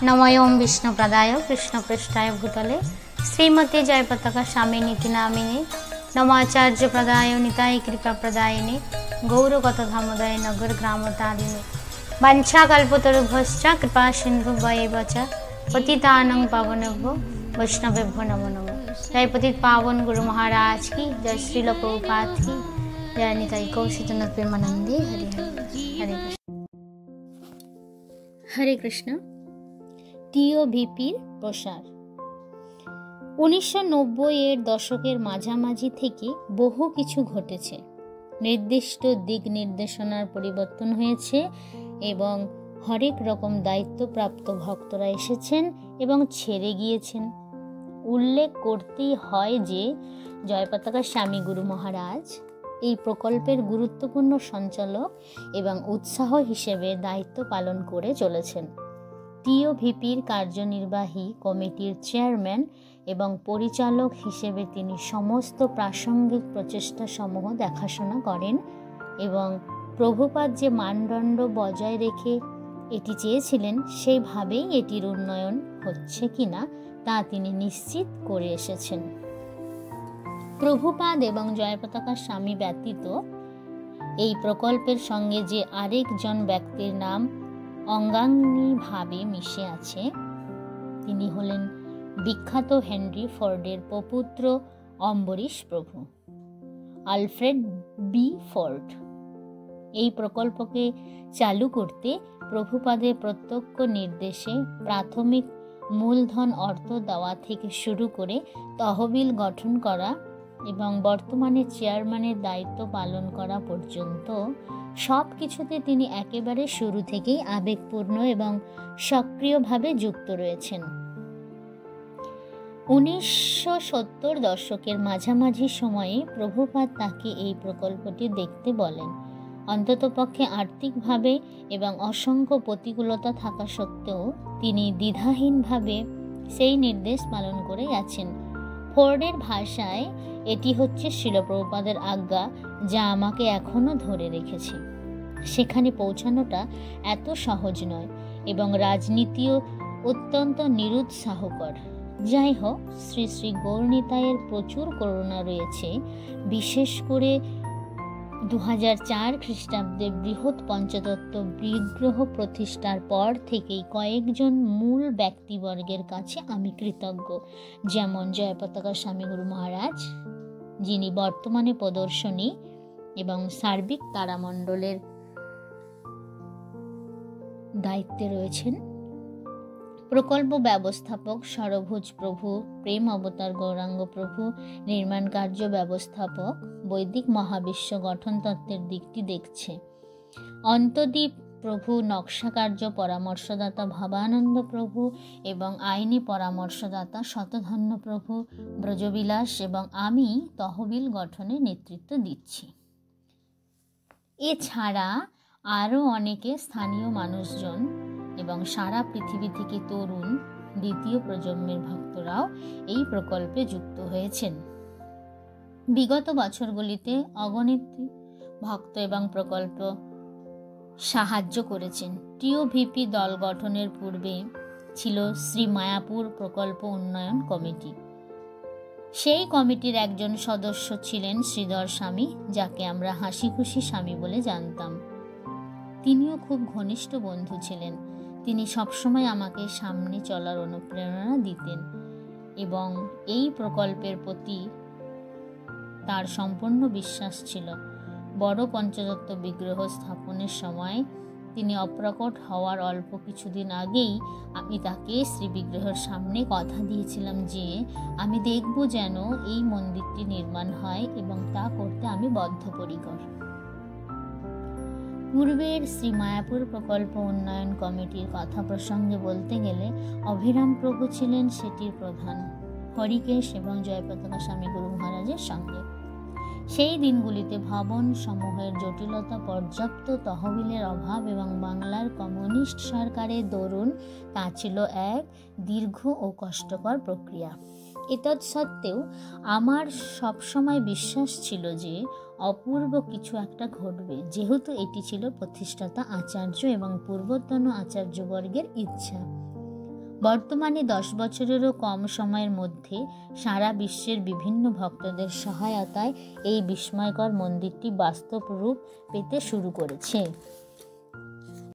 नमों विष्णुप्रदाय कृष्णपृष्ठाय भूतले श्रीमती जयपताका स्वामिनीति नामिने नमाचार्य प्रदाय निताय कृपा प्रदायिने गौरगत धामोदय नगर ग्रामतारिणे वंशाकल्पतरुभ्यश्च कृपा सिन्धुभ्येव च पतितानां पावनेभ्यो वैष्णवेभ्यो नमो नमः। जय पतित पावन गुरु महाराज की जय। श्रील प्रभुपाद की जय। निताय कौशिकनाथ प्रेमानंदे। हरे हरे हरे कृष्ण हरे कृष्ण। টিওভিপির প্রসার 1990-এর দশকের মাঝামাঝি থেকে বহু কিছু ঘটেছে। নির্দিষ্ট দিক নির্দেশনার পরিবর্তন হয়েছে এবং হরেক রকম দায়িত্বপ্রাপ্ত ভক্তরা এসেছেন এবং ছেড়ে গিয়েছেন। উল্লেখ করতেই হয় যে জয়পতাকা স্বামী গুরু মহারাজ এই প্রকল্পের গুরুত্বপূর্ণ সঞ্চালক এবং উৎসাহ হিসেবে দায়িত্ব পালন করে চলেছেন। টিওভিপির কার্যনির্বাহী কমিটির চেয়ারম্যান এবং পরিচালক হিসেবে তিনি সমস্ত প্রাসঙ্গিক প্রচেষ্টাসমূহ দেখাশোনা করেন এবং প্রভুপাদ যে মানদণ্ড বজায় রেখে এটি চেয়েছিলেন সেইভাবেই এটির উন্নয়ন হচ্ছে কিনা তা তিনি নিশ্চিত করে এসেছেন। প্রভুপাদ এবং জয়পতাকা স্বামী ব্যতীত এই প্রকল্পের সঙ্গে যে আরেকজন ব্যক্তির নাম অঙ্গাঙ্গিভাবে মিশে আছে তিনি হলেন বিখ্যাত হেনরি ফোর্ডের প্রপুত্র অম্বরীশ প্রভু, আলফ্রেড বি ফোর্ড। এই প্রকল্পকে চালু করতে প্রভুপাদের প্রত্যক্ষ নির্দেশে প্রাথমিক মূলধন অর্থ দেওয়া থেকে শুরু করে তহবিল গঠন করা এবং বর্তমানে চেয়ারম্যানের দায়িত্ব পালন করা পর্যন্ত সব কিছুতে তিনি একেবারে শুরু থেকেই আবেগপূর্ণ এবং সক্রিয়ভাবে যুক্ত রয়েছেন। 1970 দশকের মাঝামাঝি সময়ে প্রভুপাদ তাকে এই প্রকল্পটি দেখতে বলেন। অন্ততপক্ষে আর্থিকভাবে এবং অসংখ্য প্রতিকূলতা থাকা সত্ত্বেও তিনি দ্বিধাহীনভাবে সেই নির্দেশ পালন করে গেছেন। ফোর্ডের ভাষায় এটি হচ্ছে শ্রীল প্রভুপাদের আজ্ঞা যা আমাকে এখনো ধরে রেখেছে। সেখানে পৌঁছানোটা এত সহজ নয় এবং রাজনীতিও অত্যন্ত নিরুৎসাহকর। যাই হোক, শ্রী শ্রী গৌরনিতায়ের প্রচুর করুণা রয়েছে। বিশেষ করে 2004 খ্রিস্টাব্দে বৃহৎ পঞ্চতত্ত্ব বিগ্রহ প্রতিষ্ঠার পর থেকেই কয়েকজন মূল ব্যক্তিবর্গের কাছে আমি কৃতজ্ঞ, যেমন জয়পতাকা স্বামী গুরু মহারাজ, যিনি বর্তমানে প্রদর্শনী এবং সার্বিক তারামণ্ডলের দায়িত্বে রয়েছেন, প্রকল্প ব্যবস্থাপক সরভুজ প্রভু, প্রেম অবতার গৌরাঙ্গ প্রভু, নির্মাণ কার্য ব্যবস্থাপক বৈদিক মহাবিশ্ব গঠন তত্ত্বের দিকটি দেখছে, অন্তদ্বীপ প্রভু, নকশা কার্য পরামর্শদাতা ভবানন্দ প্রভু এবং আইনি পরামর্শদাতা শতধন্য প্রভু, ব্রজবিলাস এবং আমি তহবিল গঠনে নেতৃত্ব দিচ্ছি। এছাড়া আরও অনেকে স্থানীয় মানুষজন এবং সারা পৃথিবী থেকে তরুণ দ্বিতীয় প্রজন্মের ভক্তরাও এই প্রকল্পে যুক্ত হয়েছেন। বিগত বছরগুলিতে অগণিত ভক্ত এবং প্রকল্প সাহায্য করেছেন। টিওভিপি দল গঠনের পূর্বে ছিল শ্রী মায়াপুর প্রকল্প উন্নয়ন কমিটি। সেই কমিটির একজন সদস্য ছিলেন শ্রীধর স্বামী, যাকে আমরা হাসি খুশি স্বামী বলে জানতাম। তিনিও খুব ঘনিষ্ঠ বন্ধু ছিলেন। তিনি সবসময় আমাকে সামনে চলার অনুপ্রেরণা দিতেন এবং এই প্রকল্পের প্রতি তার সম্পূর্ণ বিশ্বাস ছিল। বড় পঞ্চতত্ত্ব বিগ্রহ স্থাপনের সময় তিনি অপ্রকট হওয়ার অল্প কিছুদিন আগেই আমি তাকে শ্রী বিগ্রহের সামনে কথা দিয়েছিলাম যে আমি দেখব যেন এই মন্দিরটি নির্মাণ হয় এবং তা করতে আমি বদ্ধপরিকর। পূর্বের শ্রী মায়াপুর প্রকল্প উন্নয়ন কমিটির কথা প্রসঙ্গে বলতে গেলে অভিরাম প্রভু ছিলেন সেটির প্রধান, হরিকেশ এবং জয়পতাকা স্বামী গুরু মহারাজের সঙ্গে। সেই দিনগুলিতে ভবন সমূহের জটিলতা, পর্যাপ্ত তহবিলের অভাব এবং বাংলার কমিউনিস্ট সরকারের দরুন তা ছিল এক দীর্ঘ ও কষ্টকর প্রক্রিয়া। এতৎসত্ত্বেও আমার সবসময় বিশ্বাস ছিল যে অপূর্ব কিছু একটা ঘটবে, যেহেতু এটি ছিল প্রতিষ্ঠাতা আচার্য এবং পূর্বতন আচার্যবর্গের ইচ্ছা। বর্তমানে 10 বছরেরও কম সময়ের মধ্যে সারা বিশ্বের বিভিন্ন ভক্তদের সহায়তায় এই বিস্ময়কর মন্দিরটি বাস্তব রূপ পেতে শুরু করেছে।